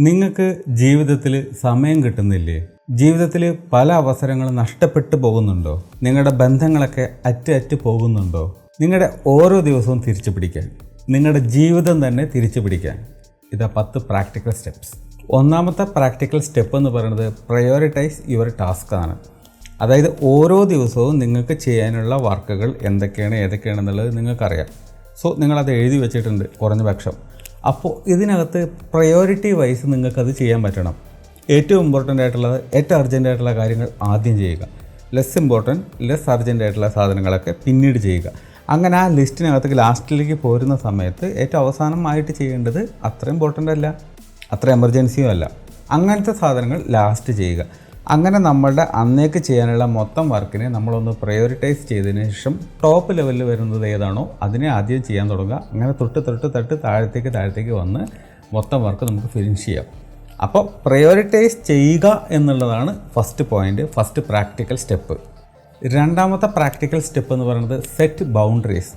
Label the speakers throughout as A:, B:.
A: നിങ്ങൾക്ക് ജീവിതത്തിൽ സമയം കിട്ടുന്നില്ലേ? ജീവിതത്തിൽ പല അവസരങ്ങളും നഷ്ടപ്പെട്ടു പോകുന്നുണ്ടോ? നിങ്ങളുടെ ബന്ധങ്ങളൊക്കെ അറ്റ് പോകുന്നുണ്ടോ? നിങ്ങളുടെ ഓരോ ദിവസവും തിരിച്ചു പിടിക്കാൻ, നിങ്ങളുടെ ജീവിതം തന്നെ തിരിച്ചു പിടിക്കാൻ ഇതാ 10 പ്രാക്ടിക്കൽ സ്റ്റെപ്സ്. ഒന്നാമത്തെ പ്രാക്ടിക്കൽ സ്റ്റെപ്പ് എന്ന് പറയുന്നത് പ്രയോറിറ്റൈസ് യുവർ ടാസ്ക് ആണ്. അതായത് ഓരോ ദിവസവും നിങ്ങൾക്ക് ചെയ്യാനുള്ള വർക്കുകൾ ഏതൊക്കെയാണെന്നുള്ളത് നിങ്ങൾക്കറിയാം. സോ നിങ്ങളത് എഴുതി വെച്ചിട്ടുണ്ട് കുറഞ്ഞ പക്ഷം. അപ്പോൾ ഇതിനകത്ത് പ്രയോറിറ്റി വൈസ് നിങ്ങൾക്കത് ചെയ്യാൻ പറ്റണം. ഏറ്റവും ഇമ്പോർട്ടൻ്റ് ആയിട്ടുള്ളത്, ഏറ്റവും അർജൻ്റ് ആയിട്ടുള്ള കാര്യങ്ങൾ ആദ്യം ചെയ്യുക. ലെസ് ഇമ്പോർട്ടൻറ്റ്, ലെസ് അർജൻ്റ് ആയിട്ടുള്ള സാധനങ്ങളൊക്കെ പിന്നീട് ചെയ്യുക. അങ്ങനെ ആ ലിസ്റ്റിനകത്തേക്ക് ലാസ്റ്റിലേക്ക് പോരുന്ന സമയത്ത് ഏറ്റവും അവസാനമായിട്ട് ചെയ്യേണ്ടത് അത്ര ഇമ്പോർട്ടൻ്റ് അല്ല, അത്ര എമർജൻസിയും അല്ല, അങ്ങനത്തെ സാധനങ്ങൾ ലാസ്റ്റ് ചെയ്യുക. അങ്ങനെ നമ്മളുടെ അന്നേക്ക് ചെയ്യാനുള്ള മൊത്തം വർക്കിനെ നമ്മളൊന്ന് പ്രയോറിറ്റൈസ് ചെയ്തതിന് ശേഷം ടോപ്പ് ലെവലിൽ വരുന്നത് ഏതാണോ അതിനെ ആദ്യം ചെയ്യാൻ തുടങ്ങുക. അങ്ങനെ തൊട്ട് താഴത്തേക്ക് വന്ന് മൊത്തം വർക്ക് നമുക്ക് ഫിനിഷ് ചെയ്യാം. അപ്പോൾ പ്രയോറിറ്റൈസ് ചെയ്യുക എന്നുള്ളതാണ് first point, first practical step. രണ്ടാമത്തെ പ്രാക്ടിക്കൽ സ്റ്റെപ്പ് എന്ന് പറയുന്നത് സെറ്റ് ബൗണ്ടറീസ്.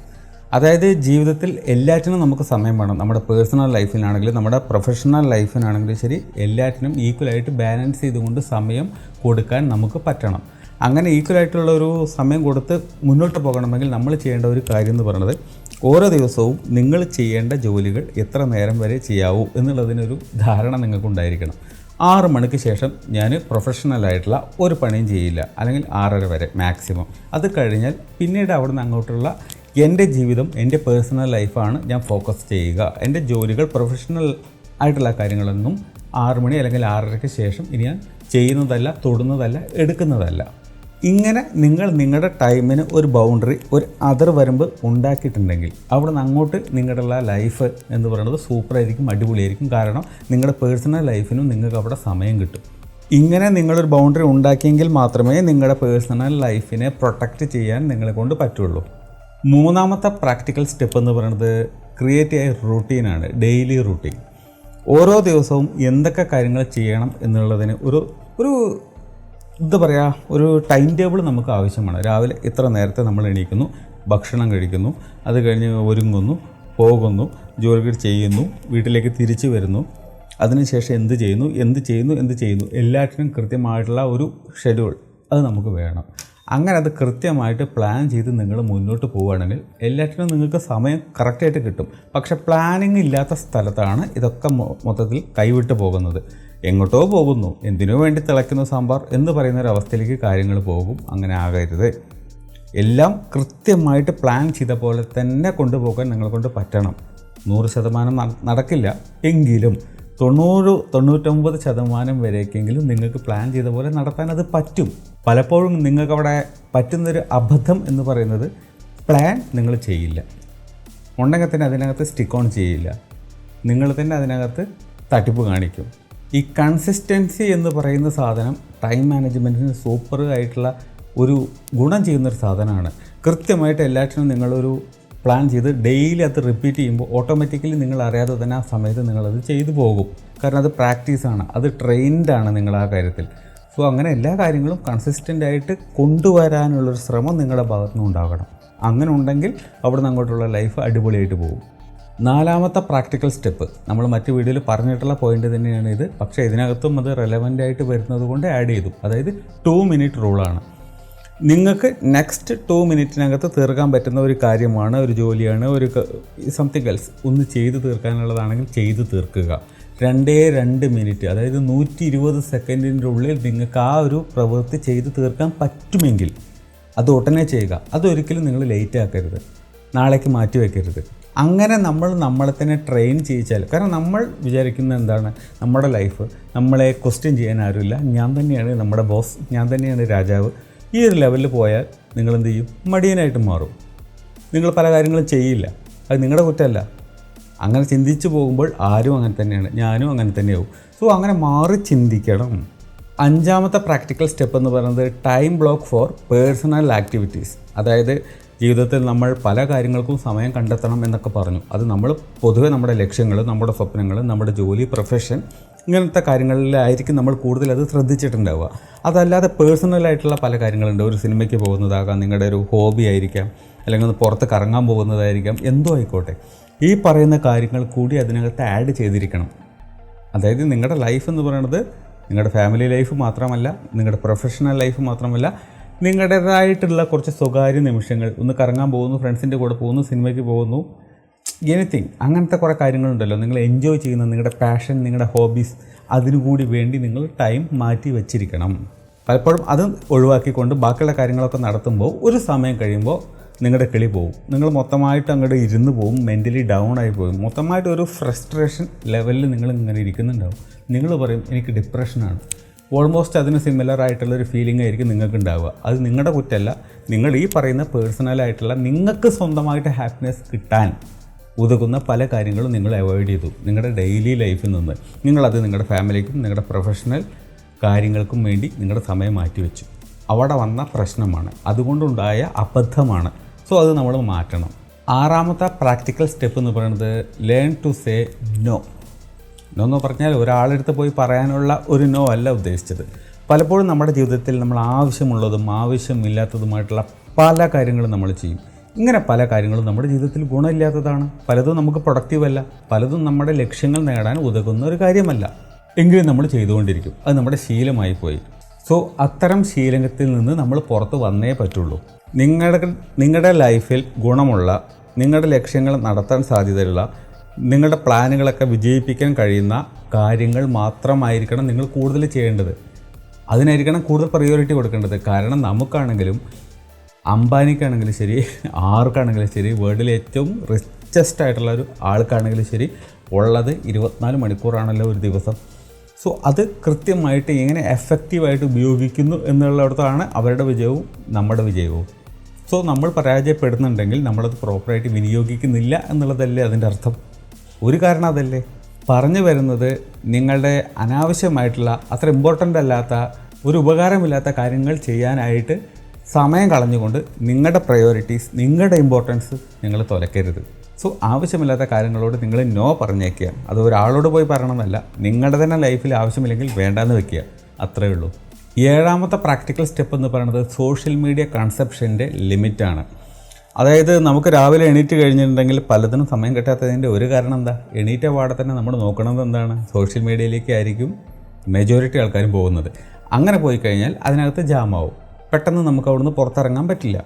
A: അതായത് ജീവിതത്തിൽ എല്ലാറ്റിനും നമുക്ക് സമയം വേണം. നമ്മുടെ പേഴ്സണൽ ലൈഫിനാണെങ്കിലും നമ്മുടെ പ്രൊഫഷണൽ ലൈഫിനാണെങ്കിലും ശരി, എല്ലാറ്റിനും ഈക്വലായിട്ട് ബാലൻസ് ചെയ്തുകൊണ്ട് സമയം കൊടുക്കാൻ നമുക്ക് പറ്റണം. അങ്ങനെ ഈക്വലായിട്ടുള്ള ഒരു സമയം കൊടുത്ത് മുന്നോട്ട് പോകണമെങ്കിൽ നമ്മൾ ചെയ്യേണ്ട ഒരു കാര്യം എന്ന് പറയുന്നത്, ഓരോ ദിവസവും നിങ്ങൾ ചെയ്യേണ്ട ജോലികൾ എത്ര നേരം വരെ ചെയ്യാവൂ എന്നുള്ളതിനൊരു ധാരണ നിങ്ങൾക്കുണ്ടായിരിക്കണം. 6 മണിക്ക് ശേഷം ഞാൻ പ്രൊഫഷണലായിട്ടുള്ള ഒരു പണിയും ചെയ്യില്ല, അല്ലെങ്കിൽ 6:30 വരെ മാക്സിമം. അത് കഴിഞ്ഞാൽ പിന്നീട് അവിടെ നിന്ന് അങ്ങോട്ടുള്ള എൻ്റെ ജീവിതം, എൻ്റെ പേഴ്സണൽ ലൈഫാണ് ഞാൻ ഫോക്കസ് ചെയ്യുക. എൻ്റെ ജോലികൾ, പ്രൊഫഷണൽ ആയിട്ടുള്ള കാര്യങ്ങളൊന്നും 6 മണി അല്ലെങ്കിൽ 6:30 ശേഷം ഇനി ഞാൻ ചെയ്യുന്നതല്ല, തൊടുന്നതല്ല, എടുക്കുന്നതല്ല. ഇങ്ങനെ നിങ്ങളുടെ ടൈമിന് ഒരു ബൗണ്ടറി, ഒരു അതിർ വരമ്പ് ഉണ്ടാക്കിയിട്ടുണ്ടെങ്കിൽ അവിടെ നിന്ന് അങ്ങോട്ട് നിങ്ങളുടെ ലൈഫ് എന്ന് പറയുന്നത് സൂപ്പറായിരിക്കും, അടിപൊളിയായിരിക്കും. കാരണം നിങ്ങളുടെ പേഴ്സണൽ ലൈഫിനും നിങ്ങൾക്ക് അവിടെ സമയം കിട്ടും. ഇങ്ങനെ നിങ്ങളൊരു ബൗണ്ടറി ഉണ്ടാക്കിയെങ്കിൽ മാത്രമേ നിങ്ങളുടെ പേഴ്സണൽ ലൈഫിനെ പ്രൊട്ടക്റ്റ് ചെയ്യാൻ നിങ്ങളെ കൊണ്ട് പറ്റുള്ളൂ. മൂന്നാമത്തെ പ്രാക്ടിക്കൽ സ്റ്റെപ്പ് എന്ന് പറയുന്നത് ക്രിയേറ്റ് എ റൂട്ടീനാണ്, ഡെയിലി റൂട്ടീൻ. ഓരോ ദിവസവും എന്തൊക്കെ കാര്യങ്ങൾ ചെയ്യണം എന്നുള്ളതിന് ഒരു ടൈം ടേബിൾ നമുക്ക് ആവശ്യമാണ്. രാവിലെ ഇത്ര നേരത്തെ നമ്മൾ എണീക്കുന്നു, ഭക്ഷണം കഴിക്കുന്നു, അത് കഴിഞ്ഞ് ഒരുങ്ങുന്നു, പോകുന്നു, ജോലികൾ ചെയ്യുന്നു, വീട്ടിലേക്ക് തിരിച്ചു വരുന്നു, അതിനുശേഷം എന്ത് ചെയ്യുന്നു, എല്ലാറ്റിനും കൃത്യമായിട്ടുള്ള ഒരു ഷെഡ്യൂൾ അത് നമുക്ക് വേണം. അങ്ങനെ അത് കൃത്യമായിട്ട് പ്ലാൻ ചെയ്ത് നിങ്ങൾ മുന്നോട്ട് പോവുകയാണെങ്കിൽ എല്ലാറ്റിനും നിങ്ങൾക്ക് സമയം കറക്റ്റായിട്ട് കിട്ടും. പക്ഷെ പ്ലാനിങ് ഇല്ലാത്ത സ്ഥലത്താണ് ഇതൊക്കെ മൊത്തത്തിൽ കൈവിട്ട് പോകുന്നത്. എങ്ങോട്ടോ പോകുന്നു, എന്തിനു വേണ്ടി തിളയ്ക്കുന്ന സാമ്പാർ എന്ന് പറയുന്നൊരവസ്ഥയിലേക്ക് കാര്യങ്ങൾ പോകും. അങ്ങനെ ആകരുത്. എല്ലാം കൃത്യമായിട്ട് പ്ലാൻ ചെയ്ത പോലെ തന്നെ കൊണ്ടുപോകാൻ നിങ്ങളെ കൊണ്ട് പറ്റണം. 100% നടക്കില്ല എങ്കിലും 90-99% വരേക്കെങ്കിലും നിങ്ങൾക്ക് പ്ലാൻ ചെയ്ത പോലെ നടത്താൻ അത് പറ്റും. പലപ്പോഴും നിങ്ങൾക്കവിടെ പറ്റുന്നൊരു അബദ്ധം എന്ന് പറയുന്നത്, പ്ലാൻ നിങ്ങൾ ചെയ്യില്ല, ഉണ്ടെങ്കിൽ തന്നെ അതിനകത്ത് സ്റ്റിക്ക് ഓൺ ചെയ്യില്ല, നിങ്ങൾ തന്നെ അതിനകത്ത് തട്ടിപ്പ് കാണിക്കും. ഈ കൺസിസ്റ്റൻസി എന്ന് പറയുന്ന സാധനം ടൈം മാനേജ്മെൻറ്റിന് സൂപ്പർ ആയിട്ടുള്ള ഒരു ഗുണം ചെയ്യുന്നൊരു സാധനമാണ്. കൃത്യമായിട്ട് എല്ലാറ്റിനും നിങ്ങളൊരു പ്ലാൻ ചെയ്ത് ഡെയിലി അത് റിപ്പീറ്റ് ചെയ്യുമ്പോൾ ഓട്ടോമാറ്റിക്കലി നിങ്ങൾ അറിയാതെ തന്നെ ആ സമയത്ത് നിങ്ങളത് ചെയ്തു പോകും. കാരണം അത് പ്രാക്ടീസാണ്, അത് ട്രെയിൻഡാണ് നിങ്ങൾ ആ കാര്യത്തിൽ. സോ അങ്ങനെ എല്ലാ കാര്യങ്ങളും കൺസിസ്റ്റൻ്റ് ആയിട്ട് കൊണ്ടുവരാനുള്ളൊരു ശ്രമം നിങ്ങളുടെ ഭാഗത്തുനിന്ന് ഉണ്ടാകണം. അങ്ങനെ ഉണ്ടെങ്കിൽ അവിടെ നിന്ന് അങ്ങോട്ടുള്ള ലൈഫ് അടിപൊളിയായിട്ട് പോകും. നാലാമത്തെ പ്രാക്ടിക്കൽ സ്റ്റെപ്പ് നമ്മൾ മറ്റു വീഡിയോയിൽ പറഞ്ഞിട്ടുള്ള പോയിൻ്റ് തന്നെയാണ് ഇത്, പക്ഷേ ഇതിനകത്തും അത് റെലവൻ്റ് ആയിട്ട് വരുന്നത് കൊണ്ട് ആഡ് ചെയ്തു. അതായത് 2 മിനിറ്റ് റൂളാണ്. നിങ്ങൾക്ക് നെക്സ്റ്റ് 2 മിനിറ്റിനകത്ത് തീർക്കാൻ പറ്റുന്ന ഒരു കാര്യമാണ്, ഒരു ജോലിയാണ്, ഒരു സംതിങ് എൽസ് ഒന്ന് ചെയ്ത് തീർക്കാനുള്ളതാണെങ്കിൽ ചെയ്ത് തീർക്കുക. 2 മിനിറ്റ്, അതായത് 120 സെക്കൻഡിൻ്റെ ഉള്ളിൽ നിങ്ങൾക്ക് ആ ഒരു പ്രവൃത്തി ചെയ്ത് തീർക്കാൻ പറ്റുമെങ്കിൽ അത് ഉടനെ ചെയ്യുക. അതൊരിക്കലും നിങ്ങൾ ലേറ്റ് ആക്കരുത്, നാളേക്ക് മാറ്റി വയ്ക്കരുത്. അങ്ങനെ നമ്മളെ തന്നെ ട്രെയിൻ ചെയ്യിച്ചാൽ, കാരണം നമ്മൾ വിചാരിക്കുന്നത് എന്താണ്, നമ്മുടെ ലൈഫ് നമ്മളെ ക്വസ്റ്റ്യൻ ചെയ്യാൻ ആരുമില്ല, ഞാൻ തന്നെയാണ് നമ്മുടെ ബോസ്, ഞാൻ തന്നെയാണ് രാജാവ്. ഈ ഒരു ലെവലിൽ പോയാൽ നിങ്ങൾ എന്ത് ചെയ്യും? മടിയനായിട്ട് മാറും. നിങ്ങൾ പല കാര്യങ്ങളും ചെയ്യില്ല. അത് നിങ്ങളുടെ കുറ്റമല്ല. അങ്ങനെ ചിന്തിച്ചു പോകുമ്പോൾ ആരും അങ്ങനെ തന്നെയാണ്, ഞാനും അങ്ങനെ തന്നെയാവും. സോ അങ്ങനെ മാറി ചിന്തിക്കണം. അഞ്ചാമത്തെ പ്രാക്ടിക്കൽ സ്റ്റെപ്പ് എന്ന് പറയുന്നത് time block for personal activities. അതായത് ജീവിതത്തിൽ നമ്മൾ പല കാര്യങ്ങൾക്കും സമയം കണ്ടെത്തണം എന്നൊക്കെ പറഞ്ഞു. അത് നമ്മൾ പൊതുവെ നമ്മുടെ ലക്ഷ്യങ്ങൾ, നമ്മുടെ സ്വപ്നങ്ങൾ, നമ്മുടെ ജോലി, പ്രൊഫഷൻ, ഇങ്ങനത്തെ കാര്യങ്ങളിലായിരിക്കും നമ്മൾ കൂടുതൽ അത് ശ്രദ്ധിച്ചിട്ടുണ്ടാവുക. അതല്ലാതെ പേഴ്സണലായിട്ടുള്ള പല കാര്യങ്ങളുണ്ട്. ഒരു സിനിമയ്ക്ക് പോകുന്നതാകാം, നിങ്ങളുടെ ഒരു ഹോബി ആയിരിക്കാം, അല്ലെങ്കിൽ ഒന്ന് പുറത്ത് കറങ്ങാൻ പോകുന്നതായിരിക്കാം, എന്തോ ആയിക്കോട്ടെ. ഈ പറയുന്ന കാര്യങ്ങൾ കൂടി അതിനകത്ത് ആഡ് ചെയ്തിരിക്കണം. അതായത് നിങ്ങളുടെ ലൈഫ് എന്ന് പറയുന്നത് നിങ്ങളുടെ ഫാമിലി ലൈഫ് മാത്രമല്ല, നിങ്ങളുടെ പ്രൊഫഷണൽ ലൈഫ് മാത്രമല്ല, നിങ്ങളുടേതായിട്ടുള്ള കുറച്ച് സ്വകാര്യ നിമിഷങ്ങൾ, ഒന്ന് കറങ്ങാൻ പോകുന്നു, ഫ്രണ്ട്സിൻ്റെ കൂടെ പോകുന്നു, സിനിമയ്ക്ക് പോകുന്നു, എനിത്തിങ്, അങ്ങനത്തെ കുറേ കാര്യങ്ങളുണ്ടല്ലോ നിങ്ങൾ എൻജോയ് ചെയ്യുന്ന നിങ്ങളുടെ പാഷൻ, നിങ്ങളുടെ ഹോബീസ്, അതിനുകൂടി വേണ്ടി നിങ്ങൾ ടൈം മാറ്റി വെച്ചിരിക്കണം. പലപ്പോഴും അത് ഒഴിവാക്കിക്കൊണ്ട് ബാക്കിയുള്ള കാര്യങ്ങളൊക്കെ നടത്തുമ്പോൾ ഒരു സമയം കഴിയുമ്പോൾ നിങ്ങളുടെ കിളി പോകും, നിങ്ങൾ മൊത്തമായിട്ട് അങ്ങോട്ട് ഇരുന്ന് പോകും, മെൻ്റലി ഡൗൺ ആയി പോകും, മൊത്തമായിട്ട് ഒരു ഫ്രസ്ട്രേഷൻ ലെവലിൽ നിങ്ങൾ ഇങ്ങനെ ഇരിക്കുന്നുണ്ടാവും. നിങ്ങൾ പറയും എനിക്ക് ഡിപ്രഷനാണ്. ഓൾമോസ്റ്റ് അതിന് സിമിലർ ആയിട്ടുള്ളൊരു ഫീലിംഗ് ആയിരിക്കും നിങ്ങൾക്ക് ഉണ്ടാവുക. അത് നിങ്ങളുടെ കുറ്റമല്ല, നിങ്ങൾ ഈ പറയുന്ന പേഴ്സണലായിട്ടുള്ള നിങ്ങൾക്ക് സ്വന്തമായിട്ട് ഹാപ്പിനെസ് കിട്ടാൻ ഉതകുന്ന പല കാര്യങ്ങളും നിങ്ങൾ അവോയ്ഡ് ചെയ്തു നിങ്ങളുടെ ഡെയിലി ലൈഫിൽ നിന്ന്. നിങ്ങളത് നിങ്ങളുടെ ഫാമിലിക്കും നിങ്ങളുടെ പ്രൊഫഷണൽ കാര്യങ്ങൾക്കും വേണ്ടി നിങ്ങളുടെ സമയം മാറ്റിവെച്ചു. അവിടെ വന്ന പ്രശ്നമാണ്, അതുകൊണ്ടുണ്ടായ അബദ്ധമാണ്. സോ അത് നമ്മൾ മാറ്റണം. 6ാമത്തെ പ്രാക്ടിക്കൽ സ്റ്റെപ്പ് എന്ന് പറയുന്നത് learn to say no. No എന്ന് പറഞ്ഞാൽ ഒരാളെടുത്ത് പോയി പറയാനുള്ള ഒരു നോ അല്ല ഉദ്ദേശിച്ചത്. പലപ്പോഴും നമ്മുടെ ജീവിതത്തിൽ നമ്മൾ ആവശ്യമുള്ളതും ആവശ്യമില്ലാത്തതുമായിട്ടുള്ള പല കാര്യങ്ങളും നമ്മൾ ചെയ്യും. ഇങ്ങനെ പല കാര്യങ്ങളും നമ്മുടെ ജീവിതത്തിൽ ഗുണമില്ലാത്തതാണ്. പലതും നമുക്ക് പ്രൊഡക്റ്റീവ് അല്ല, പലതും നമ്മുടെ ലക്ഷ്യങ്ങൾ നേടാൻ ഉതകുന്ന ഒരു കാര്യമല്ല, എങ്കിലും നമ്മൾ ചെയ്തുകൊണ്ടിരിക്കും. അത് നമ്മുടെ ശീലമായി പോയി. സോ അത്തരം ശീലത്തിൽ നിന്ന് നമ്മൾ പുറത്ത് വന്നേ പറ്റുള്ളൂ. നിങ്ങളുടെ ലൈഫിൽ ഗുണമുള്ള, നിങ്ങളുടെ ലക്ഷ്യങ്ങൾ നടത്താൻ സാധ്യതയുള്ള, നിങ്ങളുടെ പ്ലാനുകളൊക്കെ വിജയിപ്പിക്കാൻ കഴിയുന്ന കാര്യങ്ങൾ മാത്രമായിരിക്കണം നിങ്ങൾ കൂടുതൽ ചെയ്യേണ്ടത്. അതിനായിരിക്കണം കൂടുതൽ പ്രയോറിറ്റി കൊടുക്കേണ്ടത്. കാരണം നമുക്കാണെങ്കിലും അംബാനിക്കാണെങ്കിലും ശരി, ആർക്കാണെങ്കിലും ശരി, വേൾഡിലെ ഏറ്റവും റിച്ചസ്റ്റ് ആയിട്ടുള്ള ഒരു ആൾക്കാണെങ്കിലും ശരി, ഉള്ളത് 24 മണിക്കൂറാണല്ലോ ഒരു ദിവസം. സോ അത് കൃത്യമായിട്ട് എങ്ങനെ എഫക്റ്റീവായിട്ട് ഉപയോഗിക്കുന്നു എന്നുള്ളിടത്താണ് അവരുടെ വിജയവും നമ്മുടെ വിജയവും. സോ നമ്മൾ പരാജയപ്പെടുന്നുണ്ടെങ്കിൽ നമ്മളത് പ്രോപ്പറായിട്ട് വിനിയോഗിക്കുന്നില്ല എന്നുള്ളതല്ലേ അതിൻ്റെ അർത്ഥം. ഒരു കാരണം അതല്ലേ. പറഞ്ഞു വരുന്നത് നിങ്ങളുടെ അനാവശ്യമായിട്ടുള്ള, അത്ര ഇമ്പോർട്ടൻ്റ് അല്ലാത്ത, ഒരു ഉപകാരമില്ലാത്ത കാര്യങ്ങൾ ചെയ്യാനായിട്ട് സമയം കളഞ്ഞുകൊണ്ട് നിങ്ങളുടെ പ്രയോറിറ്റീസ്, നിങ്ങളുടെ ഇമ്പോർട്ടൻസ് നിങ്ങൾ തുലക്കരുത്. സോ ആവശ്യമില്ലാത്ത കാര്യങ്ങളോട് നിങ്ങൾ നോ പറഞ്ഞേക്കുക. അത് ഒരാളോട് പോയി പറയണമെന്നല്ല, നിങ്ങളുടെ തന്നെ ലൈഫിൽ ആവശ്യമില്ലെങ്കിൽ വേണ്ടാന്ന് വെക്കുക, അത്രയേ ഉള്ളൂ. 7ാമത്തെ പ്രാക്ടിക്കൽ സ്റ്റെപ്പ് എന്ന് പറയുന്നത് സോഷ്യൽ മീഡിയ കൺസെപ്ഷൻ്റെ ലിമിറ്റാണ്. അതായത് നമുക്ക് രാവിലെ എണീറ്റ് കഴിഞ്ഞിട്ടുണ്ടെങ്കിൽ പലതിനും സമയം കിട്ടാത്തതിൻ്റെ ഒരു കാരണം എന്താ? എണീറ്റ പാടെ തന്നെ നമ്മൾ നോക്കണത് എന്താണ്? സോഷ്യൽ മീഡിയയിലേക്കായിരിക്കും മെജോറിറ്റി ആൾക്കാരും പോകുന്നത്. അങ്ങനെ പോയി കഴിഞ്ഞാൽ അതിനകത്ത് ജാമാവും. പെട്ടെന്ന് നമുക്ക് അവിടുന്ന് പുറത്തിറങ്ങാൻ പറ്റില്ല.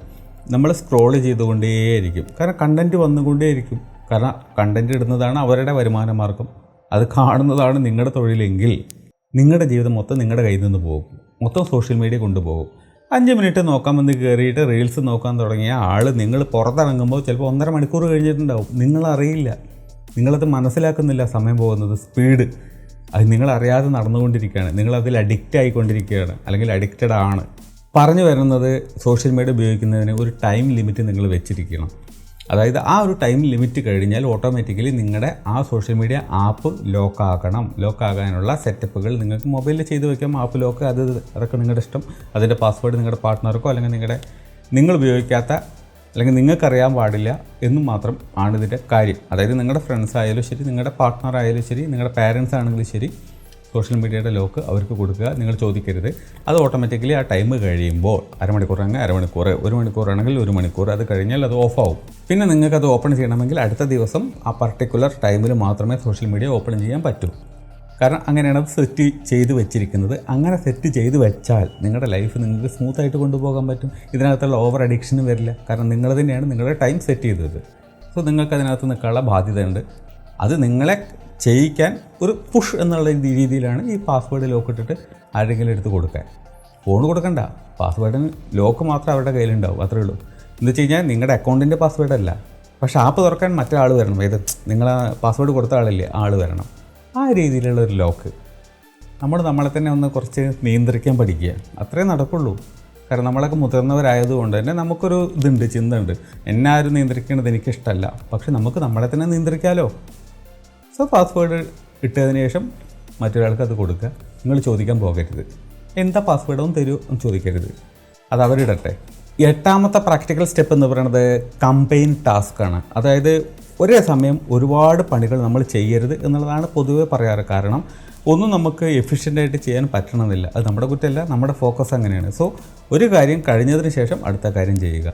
A: നമ്മൾ സ്ക്രോൾ ചെയ്തുകൊണ്ടേയിരിക്കും. കാരണം കണ്ടൻറ്റ് വന്നുകൊണ്ടേയിരിക്കും. കാരണം കണ്ടൻറ്റ് ഇടുന്നതാണ് അവരുടെ വരുമാന മാർഗം. അത് കാണുന്നതാണ് നിങ്ങളുടെ തൊഴിലെങ്കിൽ നിങ്ങളുടെ ജീവിതം മൊത്തം നിങ്ങളുടെ കയ്യിൽ നിന്ന് പോകും. മൊത്തം സോഷ്യൽ മീഡിയ കൊണ്ടുപോകും. 5 മിനിറ്റ് നോക്കാമെന്ന് കയറിയിട്ട് റീൽസ് നോക്കാൻ തുടങ്ങിയ ആൾ നിങ്ങൾ പുറത്തിറങ്ങുമ്പോൾ ചിലപ്പോൾ 1.5 മണിക്കൂർ കഴിഞ്ഞിട്ടുണ്ടാവും. നിങ്ങളറിയില്ല, നിങ്ങളത് മനസ്സിലാക്കുന്നില്ല. സമയം പോകുന്നത് സ്പീഡ് അത് നിങ്ങളറിയാതെ നടന്നുകൊണ്ടിരിക്കുകയാണ്. നിങ്ങളതിൽ അഡിക്റ്റ് ആയിക്കൊണ്ടിരിക്കുകയാണ്, അല്ലെങ്കിൽ അഡിക്റ്റഡ് ആണ്. പറഞ്ഞു വരുന്നത് സോഷ്യൽ മീഡിയ ഉപയോഗിക്കുന്നതിന് ഒരു ടൈം ലിമിറ്റ് നിങ്ങൾ വെച്ചിരിക്കണം. അതായത് ആ ഒരു ടൈം ലിമിറ്റ് കഴിഞ്ഞാൽ ഓട്ടോമാറ്റിക്കലി നിങ്ങളുടെ ആ സോഷ്യൽ മീഡിയ ആപ്പ് ലോക്കാക്കണം. ലോക്കാകാനുള്ള സെറ്റപ്പുകൾ നിങ്ങൾക്ക് മൊബൈലിൽ ചെയ്ത് വയ്ക്കാം. ആപ്പ് ലോക്ക് അതൊക്കെ നിങ്ങളുടെ ഇഷ്ടം. അതിൻ്റെ പാസ്വേഡ് നിങ്ങളുടെ പാർട്ട്ണർക്കോ അല്ലെങ്കിൽ നിങ്ങൾ ഉപയോഗിക്കാത്ത, അല്ലെങ്കിൽ നിങ്ങൾക്കറിയാൻ പാടില്ല എന്നും മാത്രം ആണ് ഇതിൻ്റെ കാര്യം. അതായത് നിങ്ങളുടെ ഫ്രണ്ട്സ് ആയാലും ശരി, നിങ്ങളുടെ പാർട്ട്ണർ ആയാലും ശരി, നിങ്ങളുടെ പാരൻസ് ആണെങ്കിലും ശരി, സോഷ്യൽ മീഡിയയുടെ ലോക്ക് അവർക്ക് കൊടുക്കുക. നിങ്ങൾ ചോദിക്കരുത്. അത് ഓട്ടോമാറ്റിക്കലി ആ ടൈം കഴിയുമ്പോൾ അരമണിക്കൂറാണെങ്കിൽ അരമണിക്കൂർ, 1 മണിക്കൂറാണെങ്കിൽ 1 മണിക്കൂർ, അത് കഴിഞ്ഞാൽ അത് ഓഫാവും. പിന്നെ നിങ്ങൾക്കത് ഓപ്പൺ ചെയ്യണമെങ്കിൽ അടുത്ത ദിവസം ആ പർട്ടിക്കുലർ ടൈമിൽ മാത്രമേ സോഷ്യൽ മീഡിയ ഓപ്പൺ ചെയ്യാൻ പറ്റൂ. കാരണം അങ്ങനെയാണ് അത് സെറ്റ് ചെയ്ത് വെച്ചിരിക്കുന്നത്. അങ്ങനെ സെറ്റ് ചെയ്ത് വെച്ചാൽ നിങ്ങളുടെ ലൈഫ് നിങ്ങൾക്ക് സ്മൂത്തായിട്ട് കൊണ്ടുപോകാൻ പറ്റും. ഇതിനകത്തുള്ള ഓവർ അഡിക്ഷനും വരില്ല. കാരണം നിങ്ങൾ തന്നെയാണ് നിങ്ങളുടെ ടൈം സെറ്റ് ചെയ്തത്. സോ നിങ്ങൾക്ക് അതിനകത്ത് നിൽക്കാനുള്ള ബാധ്യതയുണ്ട്. അത് നിങ്ങളെ ചെയ്യിക്കാൻ ഒരു പുഷ് എന്നുള്ള രീതിയിലാണ് ഈ പാസ്വേഡ് ലോക്ക് ഇട്ടിട്ട് ആരെങ്കിലും എടുത്ത് കൊടുക്കാൻ. ഫോൺ കൊടുക്കണ്ട, പാസ്വേഡിന് ലോക്ക് മാത്രം അവരുടെ കയ്യിലുണ്ടാവും, അത്രേ ഉള്ളൂ. എന്ന് വെച്ച് കഴിഞ്ഞാൽ നിങ്ങളുടെ അക്കൗണ്ടിൻ്റെ പാസ്വേഡ് അല്ല, പക്ഷേ ആപ്പ് തുറക്കാൻ മറ്റേ ആൾ വരണം. ഏത് നിങ്ങൾ പാസ്വേഡ് കൊടുത്ത ആളില്ലേ, ആൾ വരണം. ആ രീതിയിലുള്ള ഒരു ലോക്ക്. നമ്മളെ തന്നെ ഒന്ന് കുറച്ച് നിയന്ത്രിക്കാൻ പഠിക്കുക, അത്രേ നടക്കുള്ളൂ. കാരണം നമ്മളൊക്കെ മുതിർന്നവരായതുകൊണ്ട് തന്നെ നമുക്കൊരു ഇതുണ്ട്, ചിന്തയുണ്ട്, എന്നെ ആരും നിയന്ത്രിക്കേണ്ടത് എനിക്കിഷ്ടമല്ല, പക്ഷെ നമുക്ക് നമ്മളെ തന്നെ നിയന്ത്രിക്കാമല്ലോ. സോ പാസ്വേഡ് ഇട്ടതിന് ശേഷം മറ്റൊരാൾക്ക് അത് കൊടുക്കുക. നിങ്ങൾ ചോദിക്കാൻ പോകരുത്, എന്താ പാസ്വേഡൊന്നും തരൂ എന്ന് ചോദിക്കരുത്, അത് അവരിടട്ടെ. 8ാമത്തെ പ്രാക്ടിക്കൽ സ്റ്റെപ്പ് എന്ന് പറയുന്നത് കമ്പൈൻ ടാസ്ക്കാണ്. അതായത് ഒരേ സമയം ഒരുപാട് പണികൾ നമ്മൾ ചെയ്യരുത് എന്നുള്ളതാണ് പൊതുവെ പറയാറ്. കാരണം ഒന്നും നമുക്ക് എഫിഷ്യൻ്റായിട്ട് ചെയ്യാൻ പറ്റണമെന്നില്ല. അത് നമ്മുടെ കുറ്റമല്ല, നമ്മുടെ ഫോക്കസ് അങ്ങനെയാണ്. സോ ഒരു കാര്യം കഴിഞ്ഞതിന് ശേഷം അടുത്ത കാര്യം ചെയ്യുക.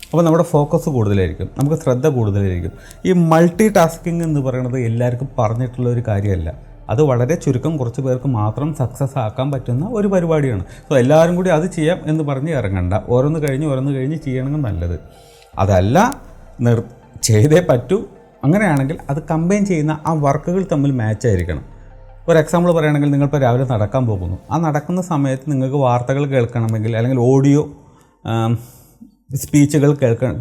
A: അപ്പോൾ നമ്മുടെ ഫോക്കസ് കൂടുതലായിരിക്കും, നമുക്ക് ശ്രദ്ധ കൂടുതലായിരിക്കും. ഈ മൾട്ടി ടാസ്കിങ് എന്ന് പറയുന്നത് എല്ലാവർക്കും പറഞ്ഞിട്ടുള്ള ഒരു കാര്യമല്ല. അത് വളരെ ചുരുക്കം കുറച്ച് പേർക്ക് മാത്രം സക്സസ് ആക്കാൻ പറ്റുന്ന ഒരു പരിപാടിയാണ്. സോ എല്ലാവരും കൂടി അത് ചെയ്യാം എന്ന് പറഞ്ഞ് ഇറങ്ങണ്ട. ഓരോന്ന് കഴിഞ്ഞ് ചെയ്യണമെങ്കിൽ നല്ലത്. അതല്ല ചെയ്തേ പറ്റൂ, അങ്ങനെയാണെങ്കിൽ അത് കമ്പൈൻ ചെയ്യുന്ന ആ വർക്കുകൾ തമ്മിൽ മാച്ച് ആയിരിക്കണം. ഒരു എക്സാമ്പിൾ പറയുകയാണെങ്കിൽ, നിങ്ങളിപ്പോൾ രാവിലെ നടക്കാൻ പോകുന്നു. ആ നടക്കുന്ന സമയത്ത് നിങ്ങൾക്ക് വാർത്തകൾ കേൾക്കണമെങ്കിൽ, അല്ലെങ്കിൽ ഓഡിയോ സ്പീച്ചുകൾ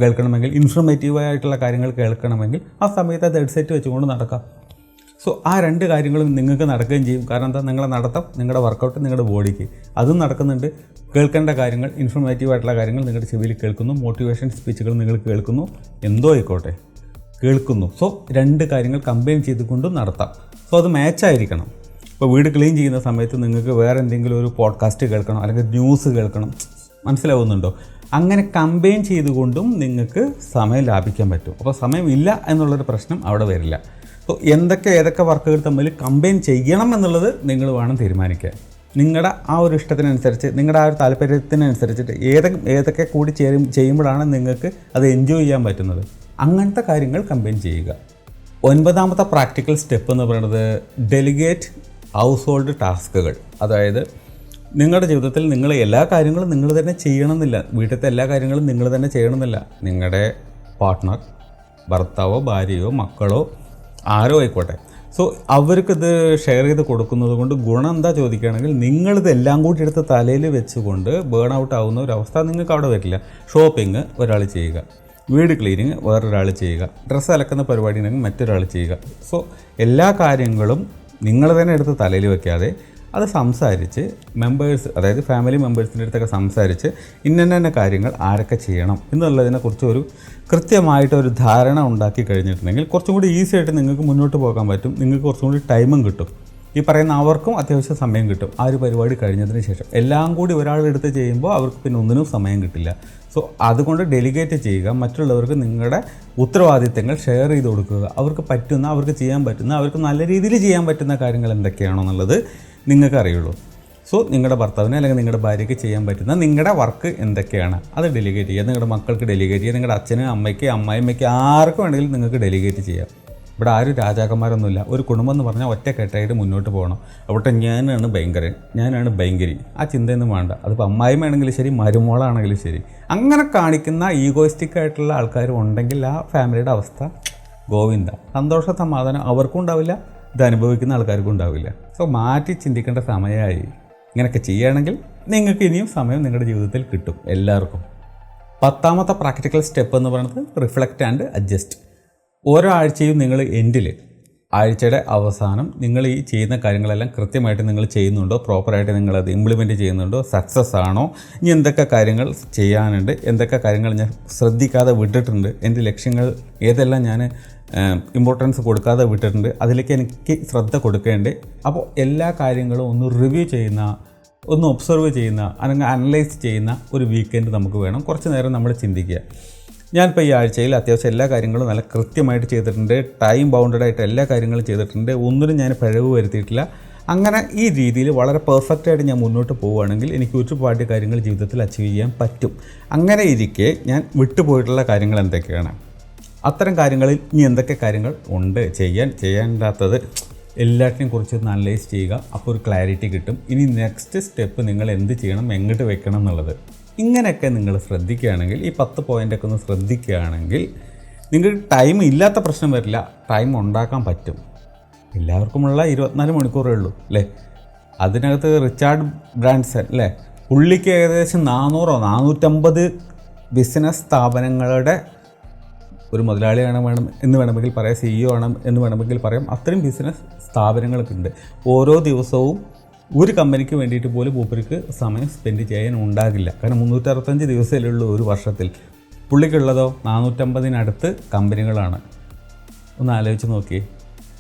A: കേൾക്കണമെങ്കിൽ, ഇൻഫർമേറ്റീവായിട്ടുള്ള കാര്യങ്ങൾ കേൾക്കണമെങ്കിൽ ആ സമയത്ത് അത് ഹെഡ്സെറ്റ് വെച്ചുകൊണ്ട് നടക്കാം. സോ ആ രണ്ട് കാര്യങ്ങളും നിങ്ങൾക്ക് നടക്കുകയും ചെയ്യും. കാരണം എന്താ, നിങ്ങളുടെ നടത്തം, നിങ്ങളുടെ വർക്കൗട്ട് നിങ്ങളുടെ ബോഡിക്ക് അതും നടക്കുന്നുണ്ട്. കേൾക്കേണ്ട കാര്യങ്ങൾ, ഇൻഫർമേറ്റീവായിട്ടുള്ള കാര്യങ്ങൾ നിങ്ങളുടെ ചെവിയിൽ കേൾക്കുന്നു, മോട്ടിവേഷൻ സ്പീച്ചുകൾ നിങ്ങൾ കേൾക്കുന്നു, എന്തോ ആയിക്കോട്ടെ കേൾക്കുന്നു. സോ രണ്ട് കാര്യങ്ങൾ കമ്പൈൻ ചെയ്തുകൊണ്ടും നടത്താം. സോ അത് മാച്ചായിരിക്കണം. ഇപ്പോൾ വീട് ക്ലീൻ ചെയ്യുന്ന സമയത്ത് നിങ്ങൾക്ക് വേറെ എന്തെങ്കിലും ഒരു പോഡ്കാസ്റ്റ് കേൾക്കണം, അല്ലെങ്കിൽ ന്യൂസ് കേൾക്കണം, മനസ്സിലാവുന്നുണ്ടോ? അങ്ങനെ കമ്പൈൻ ചെയ്തുകൊണ്ടും നിങ്ങൾക്ക് സമയം ലാഭിക്കാൻ പറ്റും. അപ്പോൾ സമയമില്ല എന്നുള്ളൊരു പ്രശ്നം അവിടെ വരില്ല. സോ ഏതൊക്കെ വർക്കുകൾ തമ്മിൽ കമ്പൈൻ ചെയ്യണം എന്നുള്ളത് നിങ്ങൾ വേണം തീരുമാനിക്കാൻ. നിങ്ങളുടെ ആ ഒരു ഇഷ്ടത്തിനനുസരിച്ച്, നിങ്ങളുടെ ആ ഒരു താല്പര്യത്തിനനുസരിച്ചിട്ട് ഏതൊക്കെ കൂടി ചെയ്യുമ്പോഴാണ് നിങ്ങൾക്ക് അത് എൻജോയ് ചെയ്യാൻ പറ്റുന്നത്, അങ്ങനത്തെ കാര്യങ്ങൾ കമ്പൈൻ ചെയ്യുക. 9ാമത്തെ പ്രാക്ടിക്കൽ സ്റ്റെപ്പ് എന്ന് പറയുന്നത് ഡെലിഗേറ്റ് ഹൗസ് ഹോൾഡ് ടാസ്കുകൾ. അതായത് നിങ്ങളുടെ ജീവിതത്തിൽ നിങ്ങൾ എല്ലാ കാര്യങ്ങളും നിങ്ങൾ തന്നെ ചെയ്യണമെന്നില്ല. വീട്ടിലത്തെ എല്ലാ കാര്യങ്ങളും നിങ്ങൾ തന്നെ ചെയ്യണമെന്നില്ല. നിങ്ങളുടെ പാർട്ട്ണർ, ഭർത്താവോ ഭാര്യയോ മക്കളോ ആരോ ആയിക്കോട്ടെ, സോ അവർക്കിത് ഷെയർ ചെയ്ത് കൊടുക്കുന്നത് കൊണ്ട് ഗുണം എന്താ ചോദിക്കുകയാണെങ്കിൽ, നിങ്ങളിതെല്ലാം കൂടി എടുത്ത് തലയിൽ വെച്ചുകൊണ്ട് ബേൺ ഔട്ട് ആവുന്ന ഒരവസ്ഥ നിങ്ങൾക്ക് അവിടെ വരില്ല. ഷോപ്പിംഗ് ഒരാൾ ചെയ്യുക, വീട് ക്ലീനിങ് വേറൊരാൾ ചെയ്യുക, ഡ്രസ്സ് അലക്കുന്ന പരിപാടി ഉണ്ടെങ്കിൽ മറ്റൊരാൾ ചെയ്യുക. സോ എല്ലാ കാര്യങ്ങളും നിങ്ങൾ തന്നെ എടുത്ത് തലയിൽ വയ്ക്കാതെ അത് സംസാരിച്ച് മെമ്പേഴ്സ്, അതായത് ഫാമിലി മെമ്പേഴ്സിൻ്റെ അടുത്തൊക്കെ സംസാരിച്ച് ഇന്ന കാര്യങ്ങൾ ആരൊക്കെ ചെയ്യണം എന്നുള്ളതിനെക്കുറിച്ച് ഒരു കൃത്യമായിട്ടൊരു ധാരണ ഉണ്ടാക്കി കഴിഞ്ഞിട്ടുണ്ടെങ്കിൽ കുറച്ചും കൂടി ഈസി ആയിട്ട് നിങ്ങൾക്ക് മുന്നോട്ട് പോകാൻ പറ്റും. നിങ്ങൾക്ക് കുറച്ചും കൂടി ടൈമും കിട്ടും. ഈ പറയുന്ന അവർക്കും അത്യാവശ്യം സമയം കിട്ടും. ആ ഒരു പരിപാടി കഴിഞ്ഞതിന് ശേഷം എല്ലാം കൂടി ഒരാളെടുത്ത് ചെയ്യുമ്പോൾ അവർക്ക് പിന്നെ ഒന്നിനും സമയം കിട്ടില്ല. സോ അതുകൊണ്ട് ഡെലിഗേറ്റ് ചെയ്യുക. മറ്റുള്ളവർക്ക് നിങ്ങളുടെ ഉത്തരവാദിത്തങ്ങൾ ഷെയർ ചെയ്ത് കൊടുക്കുക. അവർക്ക് പറ്റുന്ന, അവർക്ക് ചെയ്യാൻ പറ്റുന്ന, അവർക്ക് നല്ല രീതിയിൽ ചെയ്യാൻ പറ്റുന്ന കാര്യങ്ങൾ എന്തൊക്കെയാണോ എന്നുള്ളത് നിങ്ങൾക്ക് അറിയുള്ളൂ. സോ നിങ്ങളുടെ ഭർത്താവിന് അല്ലെങ്കിൽ നിങ്ങളുടെ ഭാര്യയ്ക്ക് ചെയ്യാൻ പറ്റുന്ന നിങ്ങളുടെ വർക്ക് എന്തൊക്കെയാണ് അത് ഡെലിഗേറ്റ് ചെയ്യുക. നിങ്ങളുടെ മക്കൾക്ക് ഡെലിഗേറ്റ് ചെയ്യുക. നിങ്ങളുടെ അച്ഛനും അമ്മയ്ക്ക് അമ്മായിമ്മയ്ക്ക് ആർക്കും വേണമെങ്കിലും നിങ്ങൾക്ക് ഡെലിഗേറ്റ് ചെയ്യാം. ഇവിടെ ആരും രാജാക്കന്മാരൊന്നുമില്ല. ഒരു കുടുംബം എന്ന് പറഞ്ഞാൽ ഒറ്റക്കെട്ടായിട്ട് മുന്നോട്ട് പോകണം. അവിടെ ഞാനാണ് ഭയങ്കരൻ, ഞാനാണ് ഭയങ്കരി, ആ ചിന്തയൊന്നും വേണ്ട. അതിപ്പോൾ അമ്മായിമ്മയാണെങ്കിലും ശരി, മരുമോളാണെങ്കിലും ശരി, അങ്ങനെ കാണിക്കുന്ന ഈഗോയിസ്റ്റിക് ആയിട്ടുള്ള ആൾക്കാർ ഉണ്ടെങ്കിൽ ആ ഫാമിലിയുടെ അവസ്ഥ ഗോവിന്ദ. സന്തോഷ സമാധാനം അവർക്കും ഉണ്ടാവില്ല, ഇത് അനുഭവിക്കുന്ന ആൾക്കാർക്കും ഉണ്ടാവില്ല. സോ മാറ്റി ചിന്തിക്കേണ്ട സമയമായി. ഇങ്ങനെയൊക്കെ ചെയ്യുകയാണെങ്കിൽ നിങ്ങൾക്ക് ഇനിയും സമയം നിങ്ങളുടെ ജീവിതത്തിൽ കിട്ടും എല്ലാവർക്കും. 10ാമത്തെ പ്രാക്ടിക്കൽ സ്റ്റെപ്പ് എന്ന് പറയുന്നത് റിഫ്ലക്റ്റ് ആൻഡ് അഡ്ജസ്റ്റ്. ഓരോ ആഴ്ചയും നിങ്ങൾ എൻഡിൽ, ആഴ്ചയുടെ അവസാനം നിങ്ങൾ ഈ ചെയ്യുന്ന കാര്യങ്ങളെല്ലാം കൃത്യമായിട്ട് നിങ്ങൾ ചെയ്യുന്നുണ്ടോ, പ്രോപ്പറായിട്ട് നിങ്ങളത് ഇംപ്ലിമെൻറ്റ് ചെയ്യുന്നുണ്ടോ, സക്സസ് ആണോ, ഇനി എന്തൊക്കെ കാര്യങ്ങൾ ചെയ്യാനുണ്ട്, എന്തൊക്കെ കാര്യങ്ങൾ ഞാൻ ശ്രദ്ധിക്കാതെ വിട്ടിട്ടുണ്ട്, എൻ്റെ ലക്ഷ്യങ്ങൾ ഏതെല്ലാം ഞാൻ ഇമ്പോർട്ടൻസ് കൊടുക്കാതെ വിട്ടിട്ടുണ്ട്, അതിലേക്ക് എനിക്ക് ശ്രദ്ധ കൊടുക്കേണ്ടത്. അപ്പോൾ എല്ലാ കാര്യങ്ങളും ഒന്ന് റിവ്യൂ ചെയ്യുന്ന, ഒന്ന് ഒബ്സർവ് ചെയ്യുന്ന, അല്ലെങ്കിൽ അനലൈസ് ചെയ്യുന്ന ഒരു വീക്കെൻഡ് നമുക്ക് വേണം. കുറച്ച് നേരം നമ്മൾ ചിന്തിക്കുക. ഞാനിപ്പോൾ ഈ ആഴ്ചയിൽ അത്യാവശ്യം എല്ലാ കാര്യങ്ങളും നല്ല കൃത്യമായിട്ട് ചെയ്തിട്ടുണ്ട്, ടൈം ബൗണ്ടഡായിട്ട് എല്ലാ കാര്യങ്ങളും ചെയ്തിട്ടുണ്ട്, ഒന്നിനും ഞാൻ പിഴവ് വരുത്തിയിട്ടില്ല. അങ്ങനെ ഈ രീതിയിൽ വളരെ പെർഫെക്റ്റായിട്ട് ഞാൻ മുന്നോട്ട് പോവുകയാണെങ്കിൽ എനിക്ക് ഒരുപാട് കാര്യങ്ങൾ ജീവിതത്തിൽ അച്ചീവ് ചെയ്യാൻ പറ്റും. അങ്ങനെ ഇരിക്കെ ഞാൻ വിട്ടുപോയിട്ടുള്ള കാര്യങ്ങൾ എന്തൊക്കെയാണ്, അത്തരം കാര്യങ്ങളിൽ ഇനി എന്തൊക്കെ കാര്യങ്ങൾ ഉണ്ട് ചെയ്യാണ്ടാത്തത്, എല്ലാറ്റിനെയും കുറിച്ച് ഒന്ന് അനലൈസ് ചെയ്യുക. അപ്പോൾ ഒരു ക്ലാരിറ്റി കിട്ടും. ഇനി നെക്സ്റ്റ് സ്റ്റെപ്പ് നിങ്ങൾ എന്ത് ചെയ്യണം, എങ്ങോട്ട് വെക്കണം എന്നുള്ളത്. ഇങ്ങനെയൊക്കെ നിങ്ങൾ ശ്രദ്ധിക്കുകയാണെങ്കിൽ, ഈ 10 പോയിൻ്റൊക്കെ ഒന്ന് ശ്രദ്ധിക്കുകയാണെങ്കിൽ നിങ്ങൾക്ക് ടൈം ഇല്ലാത്ത പ്രശ്നം വരില്ല, ടൈം ഉണ്ടാക്കാൻ പറ്റും. എല്ലാവർക്കുമുള്ള 24 മണിക്കൂറേ ഉള്ളൂ അല്ലേ. അതിനകത്ത് റിച്ചാർഡ് ബ്രാൻസൺ അല്ലേ, പുള്ളിക്ക് ഏകദേശം 450 ബിസിനസ് സ്ഥാപനങ്ങളുടെ ഒരു മുതലാളിയാണ് എന്ന് വേണമെങ്കിൽ പറയാം, CEO ആണ് എന്ന് വേണമെങ്കിൽ പറയാം. അത്രയും ബിസിനസ് സ്ഥാപനങ്ങളൊക്കെ ഉണ്ട്. ഓരോ ദിവസവും ഒരു കമ്പനിക്ക് വേണ്ടിയിട്ട് പോലും മൂപ്പർക്ക് സമയം സ്പെൻഡ് ചെയ്യാൻ ഉണ്ടാകില്ല. കാരണം 365 ദിവസമേ ഉള്ളൂ ഒരു വർഷത്തിൽ. പുള്ളിക്കുള്ളതോ 450-നടുത്ത് കമ്പനികളാണ്. ഒന്ന് ആലോചിച്ച് നോക്കിയേ.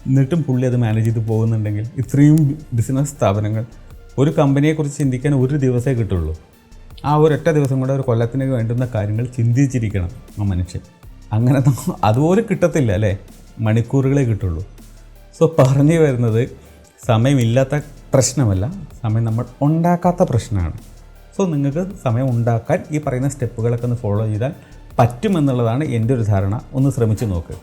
A: എന്നിട്ടും പുള്ളി അത് മാനേജ് ചെയ്ത് പോകുന്നുണ്ടെങ്കിൽ ഇത്രയും ബിസിനസ് സ്ഥാപനങ്ങൾ, ഒരു കമ്പനിയെക്കുറിച്ച് ചിന്തിക്കാൻ ഒരു ദിവസമേ കിട്ടുള്ളൂ. ആ ഒരൊറ്റ ദിവസം കൂടെ ഒരു കൊല്ലത്തിന് വേണ്ടുന്ന കാര്യങ്ങൾ ചിന്തിച്ചിരിക്കണം ആ മനുഷ്യൻ. അങ്ങനെ അതുപോലെ കിട്ടത്തില്ല അല്ലേ, മണിക്കൂറുകളെ കിട്ടുള്ളൂ. സോ പറഞ്ഞു വരുന്നത്, സമയമില്ലാത്ത പ്രശ്നമല്ല, സമയം നമ്മൾ ഉണ്ടാക്കാത്ത പ്രശ്നമാണ്. സോ നിങ്ങൾക്ക് സമയം ഉണ്ടാക്കാൻ ഈ പറയുന്ന സ്റ്റെപ്പുകളൊക്കെ ഒന്ന് ഫോളോ ചെയ്താൽ പറ്റുമെന്നുള്ളതാണ് എൻ്റെ ഒരു ധാരണ. ഒന്ന് ശ്രമിച്ച് നോക്ക്.